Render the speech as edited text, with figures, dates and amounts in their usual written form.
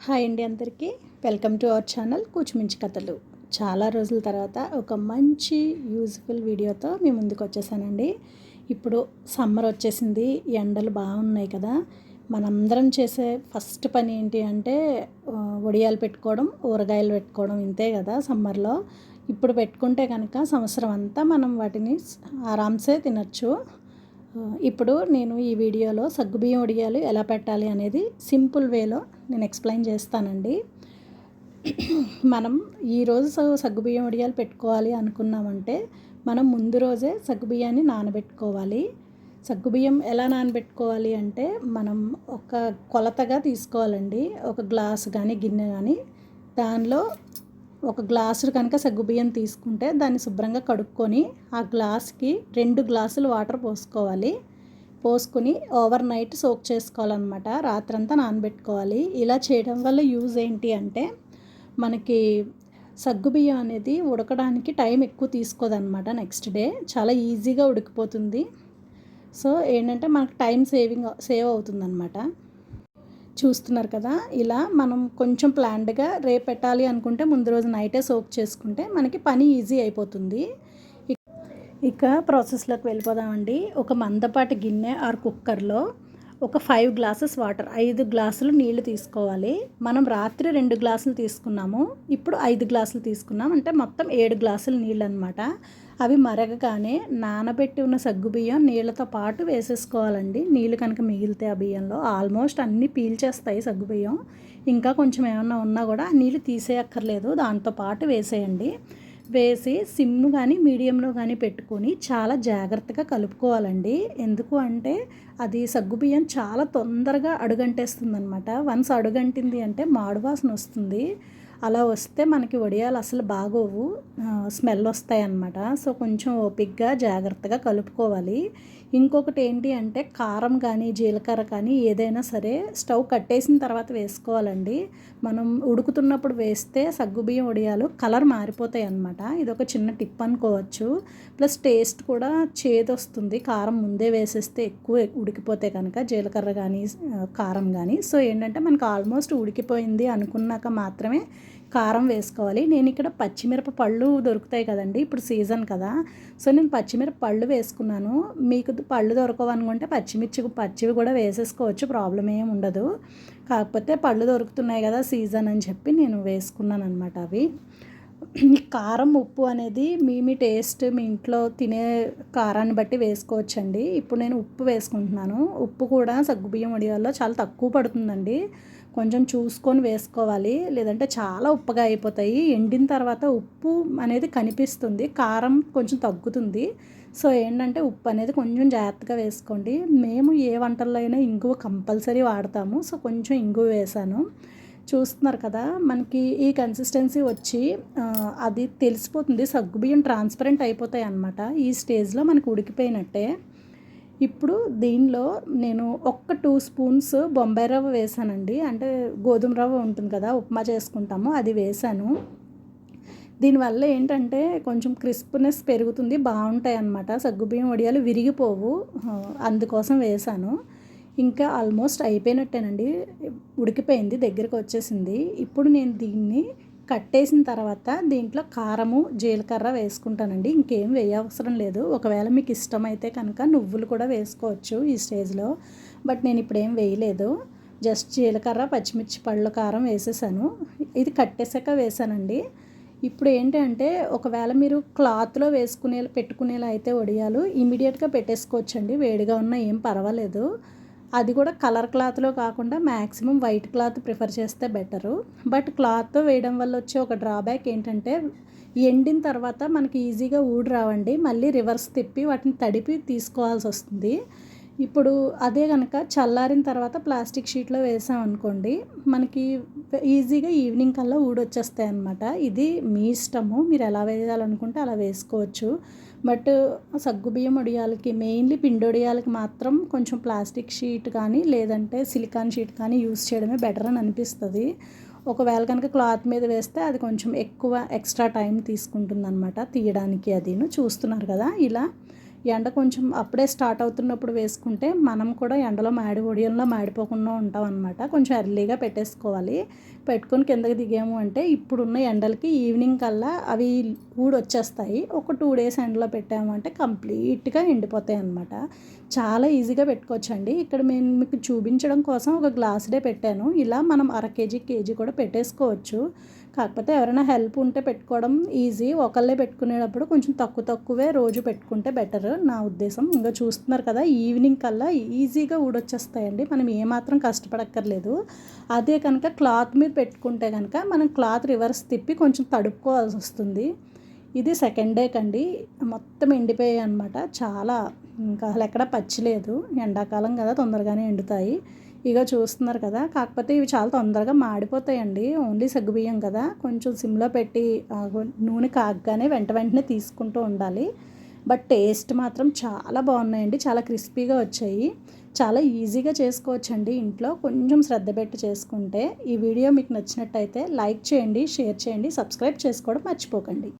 Hi అండి అందరికీ welcome to our channel కూచిమించి కథలు. చాలా రోజుల తర్వాత ఒక మంచి యూజ్ఫుల్ వీడియోతో మీ ముందుకు వచ్చేసానండి. ఇప్పుడు సమ్మర్ వచ్చేసింది, ఎండలు బాగున్నాయి కదా. మనందరం చేసే ఫస్ట్ పని ఏంటి అంటే వడియాలు పెట్టుకోవడం, ఊరగాయలు పెట్టుకోవడం, ఇంతే కదా సమ్మర్లో. ఇప్పుడు పెట్టుకుంటే కనుక సంవత్సరం అంతా మనం వాటిని ఆరామ్సే తినచ్చు. ఇప్పుడు నేను ఈ వీడియోలో సగ్గుబియ్యం వడియాలు ఎలా పెట్టాలి అనేది సింపుల్ వేలో నేను ఎక్స్ప్లెయిన్ చేస్తానండి. మనం ఈరోజు సగ్గుబియ్యం వడియాలు పెట్టుకోవాలి అనుకున్నామంటే మనం ముందు రోజే సగ్గుబియ్యాన్ని నానబెట్టుకోవాలి. సగ్గుబియ్యం ఎలా నానబెట్టుకోవాలి అంటే మనం ఒక కొలతగా తీసుకోవాలండి. ఒక గ్లాసు కానీ గిన్నె కానీ, దానిలో ఒక గ్లాసు కనుక సగ్గుబియ్యం తీసుకుంటే దాన్ని శుభ్రంగా కడుక్కొని ఆ గ్లాస్కి 2 గ్లాసులు వాటర్ పోసుకోవాలి. పోసుకుని ఓవర్ నైట్ సోక్ చేసుకోవాలన్నమాట. రాత్రంతా నానబెట్టుకోవాలి. ఇలా చేయడం వల్ల యూజ్ ఏంటి అంటే మనకి సగ్గుబియ్యం అనేది ఉడకడానికి టైం ఎక్కువ తీసుకోదన్నమాట. నెక్స్ట్ డే చాలా ఈజీగా ఉడికిపోతుంది. సో ఏంటంటే మనకు టైం సేవ్ అవుతుందన్నమాట. చూస్తున్నారు కదా, ఇలా మనం కొంచెం ప్లాన్డ్గా రేపు పెట్టాలి అనుకుంటే ముందు రోజు నైటే సోక్ చేసుకుంటే మనకి పని ఈజీ అయిపోతుంది. ఇక ప్రాసెస్లోకి వెళ్ళిపోదామండి. ఒక మందపాటి గిన్నె ఆర్ కుక్కర్లో ఒక 5 గ్లాసెస్ వాటర్, 5 గ్లాసులు నీళ్లు తీసుకోవాలి. మనం రాత్రి 2 గ్లాసులు తీసుకున్నాము, ఇప్పుడు 5 గ్లాసులు తీసుకున్నాం, అంటే మొత్తం 7 గ్లాసులు నీళ్ళు అనమాట. అవి మరగగానే నానబెట్టి ఉన్న సగ్గుబియ్యం నీళ్ళతో పాటు వేసేసుకోవాలండి. నీళ్ళు కనుక మిగిలితే ఆ బియ్యంలో ఆల్మోస్ట్ అన్నీ పీల్చేస్తాయి సగ్గుబియ్యం. ఇంకా కొంచెం ఏమన్నా ఉన్నా కూడా నీళ్ళు తీసేయక్కర్లేదు, దాంతోపాటు వేసేయండి. వేసి సిమ్ కానీ మీడియంలో కానీ పెట్టుకొని చాలా జాగ్రత్తగా కలుపుకోవాలండి. ఎందుకు అంటే అది సగ్గుబియ్యం చాలా తొందరగా అడుగంటేస్తుంది అనమాట. వన్స్ అడుగంటింది అంటే మాడు వాసన వస్తుంది. అలా వస్తే మనకి వడియాలు అసలు బాగోవు, స్మెల్ వస్తాయి అన్నమాట. సో కొంచెం ఓపిక్గా జాగ్రత్తగా కలుపుకోవాలి. ఇంకొకటి ఏంటి అంటే కారం కానీ జీలకర్ర కానీ ఏదైనా సరే స్టవ్ కట్టేసిన తర్వాత వేసుకోవాలండి. మనం ఉడుకుతున్నప్పుడు వేస్తే సగ్గుబియ్యం వడియాలు కలర్ మారిపోతాయి అన్నమాట. ఇదొక చిన్న టిప్ అనుకోవచ్చు. ప్లస్ టేస్ట్ కూడా చేదు వస్తుంది కారం ముందే వేసేస్తే, ఎక్కువ ఉడికిపోతే కనుక జీలకర్ర కానీ కారం కానీ. సో ఏంటంటే మనకు ఆల్మోస్ట్ ఉడికిపోయింది అనుకున్నాక మాత్రమే కారం వేసుకోవాలి. నేను ఇక్కడ పచ్చిమిరప పళ్ళు దొరుకుతాయి కదండి, ఇప్పుడు సీజన్ కదా. సో నేను పచ్చిమిరప పళ్ళు వేసుకున్నాను. మీకు పళ్ళు దొరకవనుకుంటే పచ్చివి కూడా వేసేసుకోవచ్చు, ప్రాబ్లం ఏమి ఉండదు. కాకపోతే పళ్ళు దొరుకుతున్నాయి కదా సీజన్ అని చెప్పి నేను వేసుకున్నాను అనమాట. అవి కారం ఉప్పు అనేది మీ టేస్ట్, మీ ఇంట్లో తినే కారాన్ని బట్టి వేసుకోవచ్చండి. ఇప్పుడు నేను ఉప్పు వేసుకుంటున్నాను. ఉప్పు కూడా సగ్గుబియ్యం వడియాల్లో చాలా తక్కువ పడుతుందండి, కొంచెం చూసుకొని వేసుకోవాలి, లేదంటే చాలా ఉప్పగా అయిపోతాయి. ఎండిన తర్వాత ఉప్పు అనేది కనిపిస్తుంది, కారం కొంచెం తగ్గుతుంది. సో ఏంటంటే ఉప్పు అనేది కొంచెం జాగ్రత్తగా వేసుకోండి. మేము ఏ వంటల్లో అయినా ఇంగువ కంపల్సరీ వాడతాము. సో కొంచెం ఇంగువ వేసాను. చూస్తున్నారు కదా, మనకి ఈ కన్సిస్టెన్సీ వచ్చి అది తెలిసిపోతుంది, సగ్గుబియ్యం ట్రాన్స్పరెంట్ అయిపోతాయి అన్నమాట. ఈ స్టేజ్లో మనకు ఉడికిపోయినట్టే. ఇప్పుడు దీనిలో నేను 2 స్పూన్స్ బొంబాయి రవ్వ వేసానండి. అంటే గోధుమ రవ్వ ఉంటుంది కదా, ఉప్మా చేసుకుంటాము, అది వేసాను. దీనివల్ల ఏంటంటే కొంచెం క్రిస్ప్నెస్ పెరుగుతుంది, బాగుంటాయి అన్నమాట. సగ్గుబియ్యం వడియాలు విరిగిపోవు, అందుకోసం వేసాను. ఇంకా ఆల్మోస్ట్ అయిపోయినట్టేనండి, ఉడికిపోయింది, దగ్గరికి వచ్చేసింది. ఇప్పుడు నేను దీన్ని కట్టేసిన తర్వాత దీంట్లో కారము జీలకర్ర వేసుకుంటానండి. ఇంకేం వేయవసరం లేదు. ఒకవేళ మీకు ఇష్టమైతే కనుక నువ్వులు కూడా వేసుకోవచ్చు ఈ స్టేజ్లో, బట్ నేను ఇప్పుడు ఏం వేయలేదు. జస్ట్ జీలకర్ర పచ్చిమిర్చి పళ్ళు కారం వేసేసాను. ఇది కట్టేసాక వేసానండి. ఇప్పుడు ఏంటంటే ఒకవేళ మీరు క్లాత్లో పెట్టుకునేలా అయితే వడియాలు ఇమీడియట్గా పెట్టేసుకోవచ్చండి, వేడిగా ఉన్నా ఏం పర్వాలేదు. అది కూడా కలర్ క్లాత్లో కాకుండా మ్యాక్సిమం వైట్ క్లాత్ ప్రిఫర్ చేస్తే బెటరు. బట్ క్లాత్తో వేయడం వల్ల వచ్చే ఒక డ్రాబ్యాక్ ఏంటంటే ఎండిన తర్వాత మనకి ఈజీగా ఊడి రావండి, మళ్ళీ రివర్స్ తిప్పి వాటిని తడిపి తీసుకోవాల్సి వస్తుంది. ఇప్పుడు అదే కనుక చల్లారిన తర్వాత ప్లాస్టిక్ షీట్లో వేసాం అనుకోండి, మనకి ఈజీగా ఈవినింగ్ కల్లా ఊడొచ్చేస్తాయి అన్నమాట. ఇది మీ ఇష్టము, మీరు ఎలా వేయాలనుకుంటే అలా వేసుకోవచ్చు. బట్ సగ్గుబియ్యం వడియాలకి, మెయిన్లీ పిండి వడియాలకి మాత్రం కొంచెం ప్లాస్టిక్ షీట్ కానీ లేదంటే సిలికాన్ షీట్ కానీ యూస్ చేయడమే బెటర్ అని అనిపిస్తుంది. ఒకవేళ కనుక క్లాత్ మీద వేస్తే అది కొంచెం ఎక్కువ ఎక్స్ట్రా టైం తీసుకుంటుంది అనమాట తీయడానికి. అదిను చూస్తున్నారు కదా, ఇలా ఎండ కొంచెం అప్పుడే స్టార్ట్ అవుతున్నప్పుడు వేసుకుంటే మనం కూడా ఎండలో ఒడియంలో మాడిపోకుండా ఉంటాం అనమాట. కొంచెం ఎర్లీగా పెట్టేసుకోవాలి. పెట్టుకొని కిందకి దిగాము అంటే ఇప్పుడున్న ఎండలకి ఈవినింగ్ కల్లా అవి ఊడొచ్చేస్తాయి. ఒక 2 డేస్ ఎండలో పెట్టాము అంటే కంప్లీట్గా ఎండిపోతాయి అనమాట. చాలా ఈజీగా పెట్టుకోవచ్చండి. ఇక్కడ నేను మీకు చూపించడం కోసం ఒక గ్లాసుడే పెట్టాను. ఇలా మనం అర కేజీ కేజీ కూడా పెట్టేసుకోవచ్చు. కాకపోతే ఎవరైనా హెల్ప్ ఉంటే పెట్టుకోవడం ఈజీ. ఒకళ్ళే పెట్టుకునేటప్పుడు కొంచెం తక్కువే రోజు పెట్టుకుంటే బెటర్ నా ఉద్దేశం. ఇంకా చూస్తున్నారు కదా, ఈవినింగ్ కల్లా ఈజీగా ఊడొచ్చేస్తాయండి. మనం ఏమాత్రం కష్టపడక్కర్లేదు. అదే కనుక క్లాత్ మీద పెట్టుకుంటే కనుక మనం క్లాత్ రివర్స్ తిప్పి కొంచెం తడుపుకోవాల్సి వస్తుంది. ఇది సెకండ్ డే కండి, మొత్తం ఎండిపోయాయి అనమాట. చాలా ఇంకా అసలు ఎక్కడ పచ్చి లేదు. ఎండాకాలం కదా, తొందరగానే ఎండుతాయి. ఇక చూస్తున్నారు కదా, కాకపోతే ఇవి చాలా తొందరగా మాడిపోతాయండి. ఓన్లీ సగ్గుబియ్యం కదా, కొంచెం సిమ్లో పెట్టి నూనె కాగగానే వెంటనే తీసుకుంటూ ఉండాలి. బట్ టేస్ట్ మాత్రం చాలా బాగున్నాయండి. చాలా క్రిస్పీగా వచ్చాయి. చాలా ఈజీగా చేసుకోవచ్చండి ఇంట్లో, కొంచెం శ్రద్ధ పెట్టి చేసుకుంటే. ఈ వీడియో మీకు నచ్చినట్టయితే లైక్ చేయండి, షేర్ చేయండి, సబ్స్క్రైబ్ చేసుకోవడం మర్చిపోకండి.